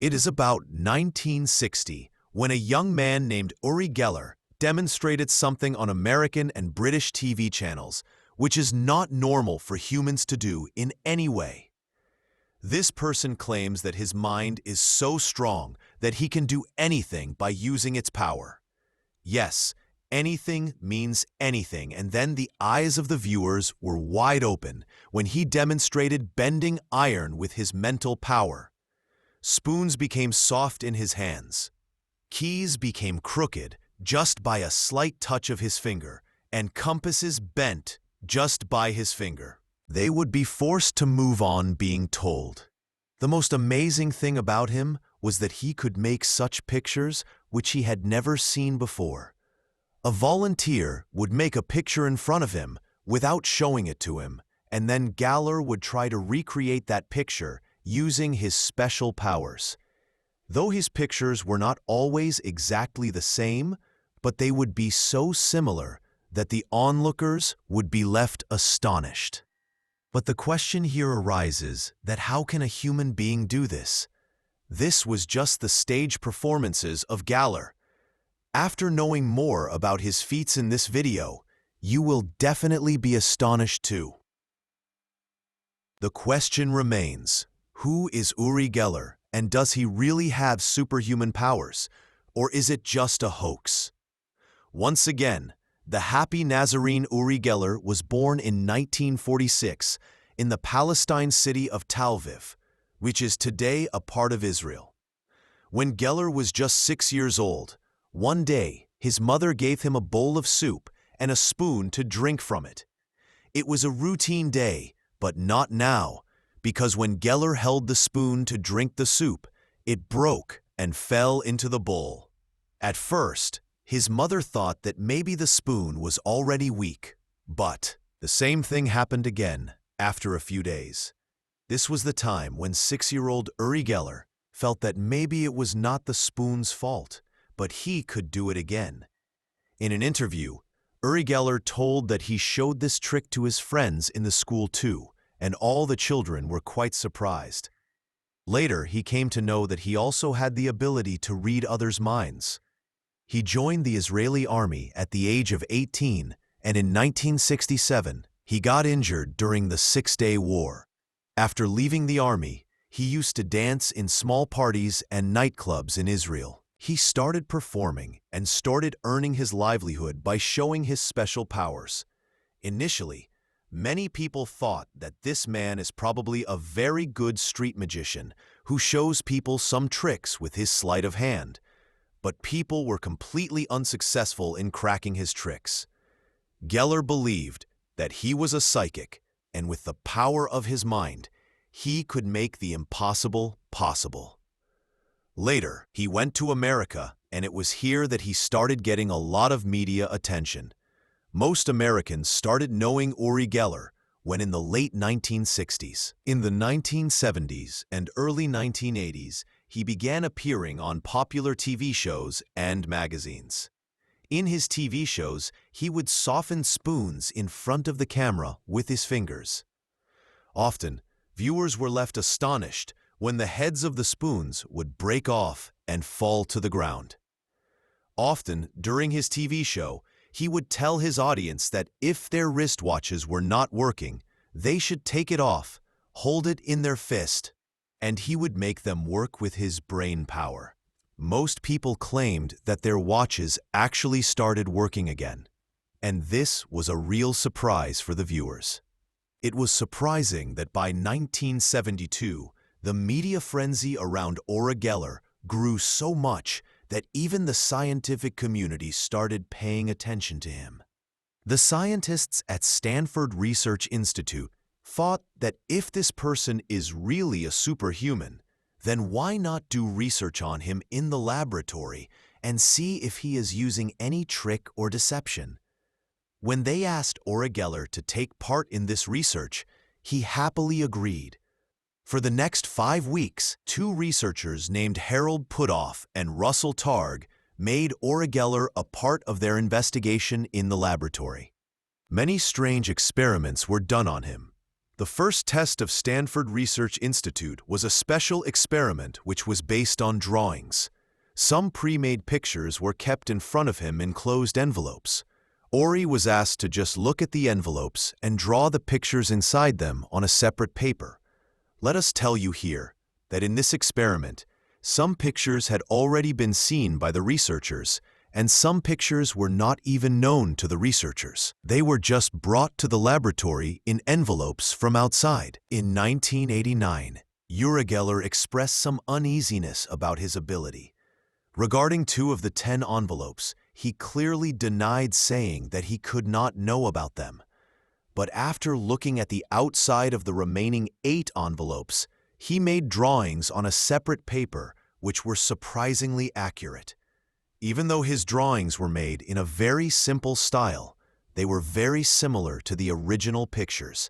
It is about 1960 when a young man named Uri Geller demonstrated something on American and British TV channels which is not normal for humans to do in any way. This person claims that his mind is so strong that he can do anything by using its power. Yes, anything means anything, and then the eyes of the viewers were wide open when he demonstrated bending iron with his mental power. Spoons became soft in his hands. Keys became crooked just by a slight touch of his finger, and compasses bent just by his finger. They would be forced to move on being told. The most amazing thing about him was that he could make such pictures which he had never seen before. A volunteer would make a picture in front of him without showing it to him, and then Geller would try to recreate that picture using his special powers. Though his pictures were not always exactly the same, but they would be so similar that the onlookers would be left astonished. But the question here arises that how can a human being do this? This was just the stage performances of Geller. After knowing more about his feats in this video, you will definitely be astonished too. The question remains, who is Uri Geller, and does he really have superhuman powers, or is it just a hoax? Once again, the happy Nazarene Uri Geller was born in 1946 in the Palestine city of Tel Aviv, which is today a part of Israel. When Geller was just 6 years old, one day his mother gave him a bowl of soup and a spoon to drink from it. It was a routine day, but not now, because when Geller held the spoon to drink the soup, it broke and fell into the bowl. At first, his mother thought that maybe the spoon was already weak, but the same thing happened again after a few days. This was the time when 6-year-old Uri Geller felt that maybe it was not the spoon's fault, but he could do it again. In an interview, Uri Geller told that he showed this trick to his friends in the school too, and all the children were quite surprised. Later, he came to know that he also had the ability to read others' minds. He joined the Israeli army at the age of 18, and in 1967, he got injured during the Six-Day War. After leaving the army, he used to dance in small parties and nightclubs in Israel. He started performing and started earning his livelihood by showing his special powers. Initially, many people thought that this man is probably a very good street magician who shows people some tricks with his sleight of hand, but people were completely unsuccessful in cracking his tricks. Geller believed that he was a psychic, and with the power of his mind, he could make the impossible possible. Later, he went to America, and it was here that he started getting a lot of media attention. Most Americans started knowing Uri Geller when in the late 1960s. In the 1970s and early 1980s, he began appearing on popular TV shows and magazines. In his TV shows, he would soften spoons in front of the camera with his fingers. Often, viewers were left astonished when the heads of the spoons would break off and fall to the ground. Often, during his TV show, he would tell his audience that if their wristwatches were not working, they should take it off, hold it in their fist, and he would make them work with his brain power. Most people claimed that their watches actually started working again, and this was a real surprise for the viewers. It was surprising that by 1972, the media frenzy around Uri Geller grew so much that even the scientific community started paying attention to him. The scientists at Stanford Research Institute thought that if this person is really a superhuman, then why not do research on him in the laboratory and see if he is using any trick or deception? When they asked Uri Geller to take part in this research, he happily agreed. For the next 5 weeks, 2 researchers named Harold Puthoff and Russell Targ made Uri Geller a part of their investigation in the laboratory. Many strange experiments were done on him, The first test of Stanford Research Institute was a special experiment which was based on drawings. Some pre-made pictures were kept in front of him in closed envelopes. Uri was asked to just look at the envelopes and draw the pictures inside them on a separate paper. Let us tell you here that in this experiment, some pictures had already been seen by the researchers, and some pictures were not even known to the researchers. They were just brought to the laboratory in envelopes from outside. In 1989, Uri Geller expressed some uneasiness about his ability. Regarding 2 of the 10 envelopes, he clearly denied saying that he could not know about them. But after looking at the outside of the remaining 8 envelopes, he made drawings on a separate paper which were surprisingly accurate. Even though his drawings were made in a very simple style, they were very similar to the original pictures.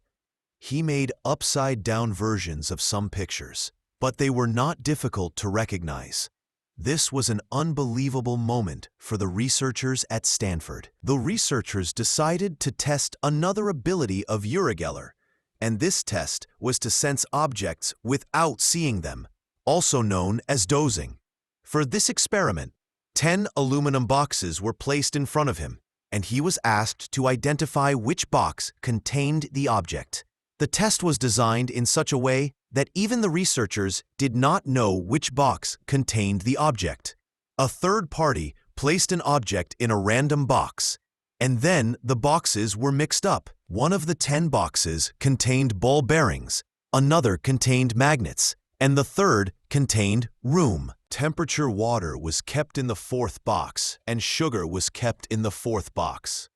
He made upside-down versions of some pictures, but they were not difficult to recognize. This was an unbelievable moment for the researchers at Stanford. The researchers decided to test another ability of Uri Geller, and this test was to sense objects without seeing them, also known as dozing. For this experiment, 10 aluminum boxes were placed in front of him, and he was asked to identify which box contained the object. The test was designed in such a way that even the researchers did not know which box contained the object. A third party placed an object in a random box, and then the boxes were mixed up. One of the 10 boxes contained ball bearings, another contained magnets, and the third contained room. Temperature water was kept in the 4th box, and sugar was kept in the 4th box.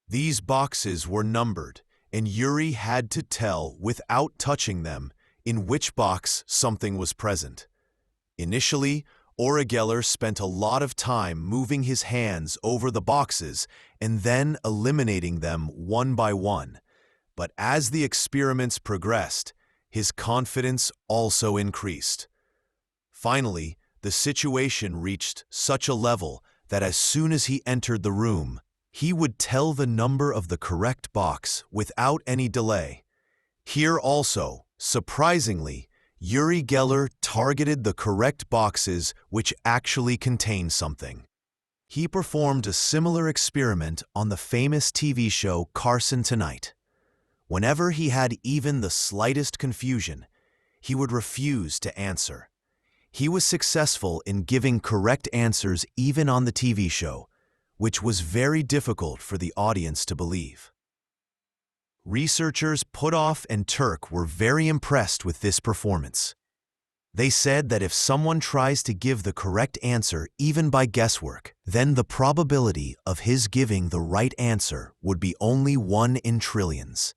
These boxes were numbered, and Uri had to tell, without touching them, in which box something was present. Initially, Uri Geller spent a lot of time moving his hands over the boxes and then eliminating them one by one. But as the experiments progressed, his confidence also increased. Finally, the situation reached such a level that as soon as he entered the room, he would tell the number of the correct box without any delay. Here also, surprisingly, Uri Geller targeted the correct boxes which actually contained something. He performed a similar experiment on the famous TV show Carson Tonight. Whenever he had even the slightest confusion, he would refuse to answer. He was successful in giving correct answers even on the TV show, which was very difficult for the audience to believe. Researchers Puthoff and Turk were very impressed with this performance. They said that if someone tries to give the correct answer even by guesswork, then the probability of his giving the right answer would be only 1 in trillions.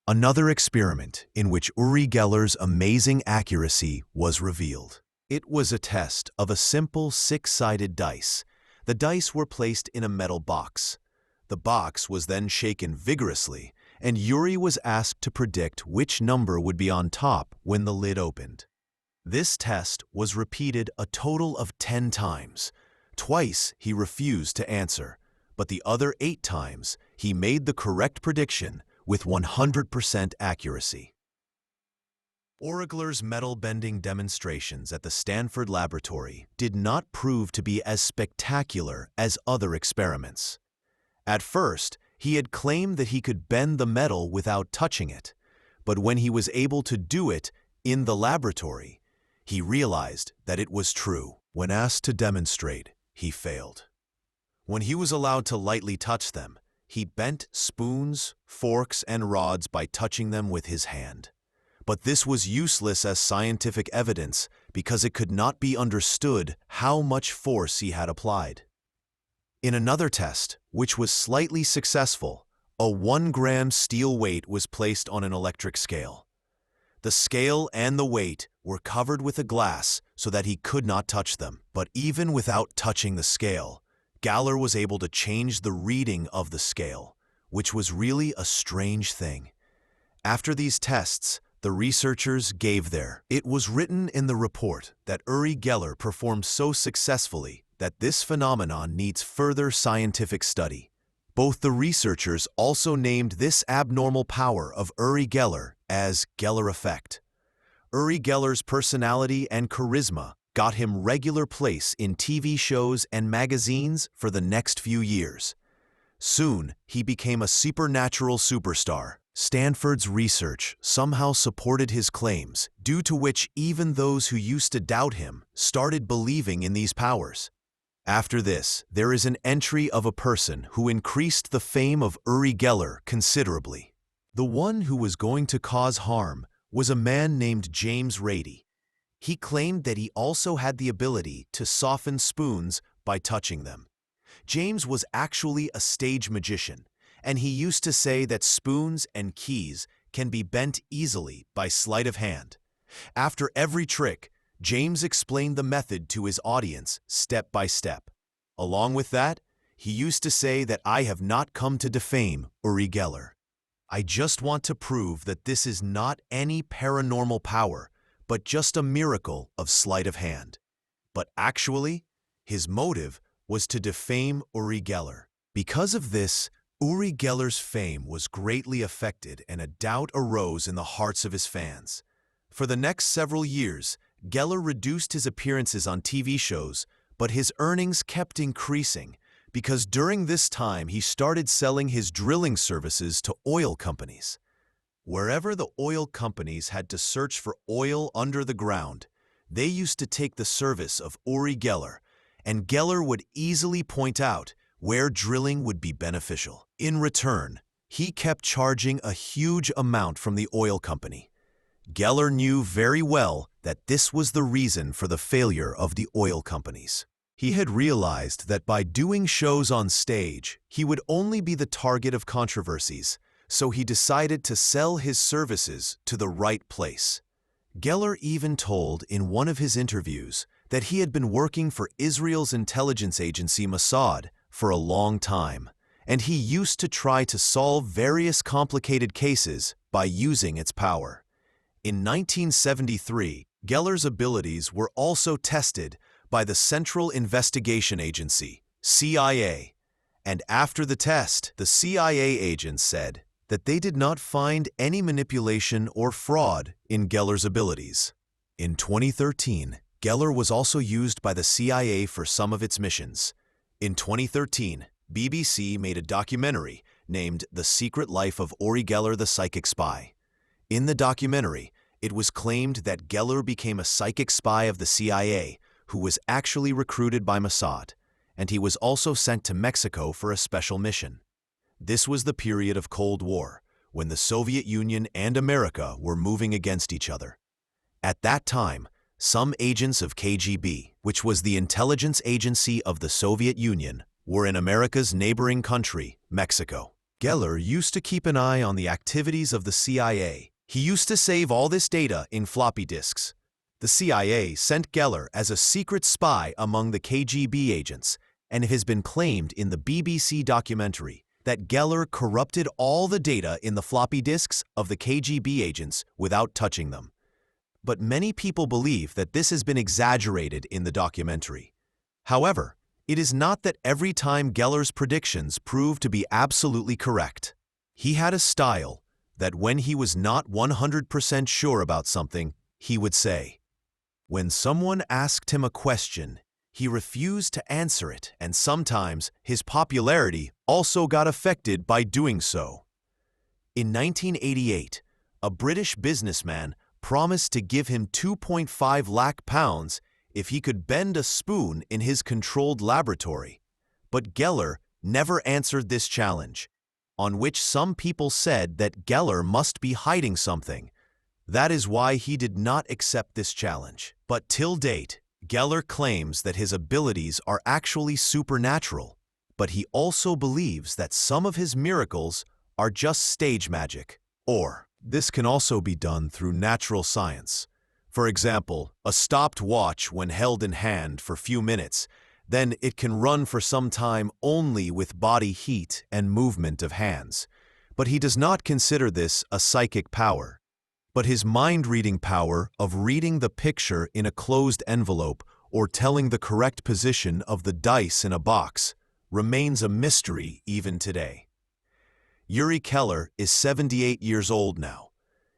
Another experiment in which Uri Geller's amazing accuracy was revealed. It was a test of a simple 6-sided dice. The dice were placed in a metal box. The box was then shaken vigorously, and Uri was asked to predict which number would be on top when the lid opened. This test was repeated a total of 10 times. Twice he refused to answer, but the other 8 times he made the correct prediction with 100% accuracy. Uri Geller's metal-bending demonstrations at the Stanford laboratory did not prove to be as spectacular as other experiments. At first, he had claimed that he could bend the metal without touching it, but when he was able to do it in the laboratory, he realized that it was true. When asked to demonstrate, he failed. When he was allowed to lightly touch them, he bent spoons, forks, and rods by touching them with his hand. But this was useless as scientific evidence because it could not be understood how much force he had applied. In another test, which was slightly successful, a 1-gram steel weight was placed on an electric scale. The scale and the weight were covered with a glass so that he could not touch them. But even without touching the scale, Geller was able to change the reading of the scale, which was really a strange thing. After these tests, the researchers gave their. It was written in the report that Uri Geller performed so successfully that this phenomenon needs further scientific study. Both the researchers also named this abnormal power of Uri Geller as Geller effect. Uri Geller's personality and charisma got him regular place in TV shows and magazines for the next few years. Soon, he became a supernatural superstar. Stanford's research somehow supported his claims, due to which even those who used to doubt him started believing in these powers. After this, there is an entry of a person who increased the fame of Uri Geller considerably. The one who was going to cause harm was a man named James Rady. He claimed that he also had the ability to soften spoons by touching them. James was actually a stage magician, and he used to say that spoons and keys can be bent easily by sleight of hand. After every trick, James explained the method to his audience step by step. Along with that, he used to say that I have not come to defame Uri Geller. I just want to prove that this is not any paranormal power, but just a miracle of sleight of hand. But actually, his motive was to defame Uri Geller. Because of this, Uri Geller's fame was greatly affected and a doubt arose in the hearts of his fans. For the next several years, Geller reduced his appearances on TV shows, but his earnings kept increasing because during this time he started selling his drilling services to oil companies. Wherever the oil companies had to search for oil under the ground, they used to take the service of Uri Geller, and Geller would easily point out where drilling would be beneficial. In return, he kept charging a huge amount from the oil company. Geller knew very well that this was the reason for the failure of the oil companies. He had realized that by doing shows on stage, he would only be the target of controversies, so he decided to sell his services to the right place. Geller even told in one of his interviews that he had been working for Israel's intelligence agency Mossad for a long time, and he used to try to solve various complicated cases by using its power. In 1973, Geller's abilities were also tested by the Central Investigation Agency, CIA, and after the test, the CIA agents said that they did not find any manipulation or fraud in Geller's abilities. In 2013, Geller was also used by the CIA for some of its missions. In 2013, BBC made a documentary named The Secret Life of Uri Geller, the Psychic Spy. In the documentary, it was claimed that Geller became a psychic spy of the CIA who was actually recruited by Mossad, and he was also sent to Mexico for a special mission. This was the period of Cold War, when the Soviet Union and America were moving against each other. At that time, some agents of KGB, which was the intelligence agency of the Soviet Union, were in America's neighboring country, Mexico. Geller used to keep an eye on the activities of the CIA. He used to save all this data in floppy disks. The CIA sent Geller as a secret spy among the KGB agents, and it has been claimed in the BBC documentary that Geller corrupted all the data in the floppy disks of the KGB agents without touching them. But many people believe that this has been exaggerated in the documentary. However, it is not that every time Geller's predictions proved to be absolutely correct. He had a style that when he was not 100% sure about something, he would say. When someone asked him a question, he refused to answer it, and sometimes his popularity also got affected by doing so. In 1988, a British businessman promised to give him £2.5 lakh if he could bend a spoon in his controlled laboratory. But Geller never answered this challenge, on which some people said that Geller must be hiding something. That is why he did not accept this challenge. But till date, Geller claims that his abilities are actually supernatural, but he also believes that some of his miracles are just stage magic. Or, this can also be done through natural science. For example, a stopped watch when held in hand for few minutes, then it can run for some time only with body heat and movement of hands. But he does not consider this a psychic power. But his mind-reading power of reading the picture in a closed envelope or telling the correct position of the dice in a box remains a mystery even today. Uri Geller is 78 years old now.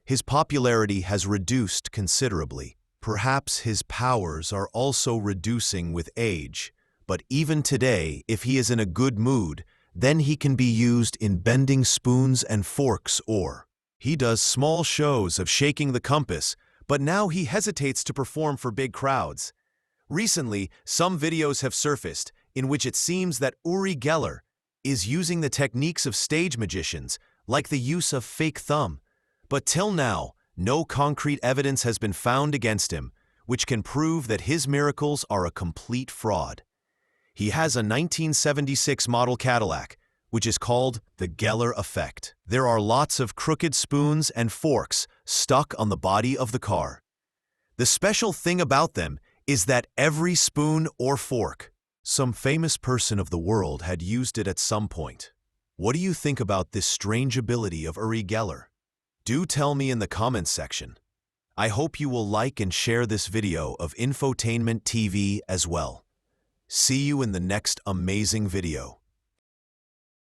his popularity has reduced considerably. Perhaps his powers are also reducing with age, but even today, if he is in a good mood, then he can be used in bending spoons and forks, or he does small shows of shaking the compass, but now he hesitates to perform for big crowds. Recently, some videos have surfaced in which it seems that Uri Geller is using the techniques of stage magicians, like the use of fake thumb. But till now, no concrete evidence has been found against him, which can prove that his miracles are a complete fraud. He has a 1976 model Cadillac, which is called the Geller effect. There are lots of crooked spoons and forks stuck on the body of the car. The special thing about them is that every spoon or fork, some famous person of the world had used it at some point. What do you think about this strange ability of Uri Geller? Do tell me in the comments section. I hope you will like and share this video of Infotainment TV as well. See you in the next amazing video.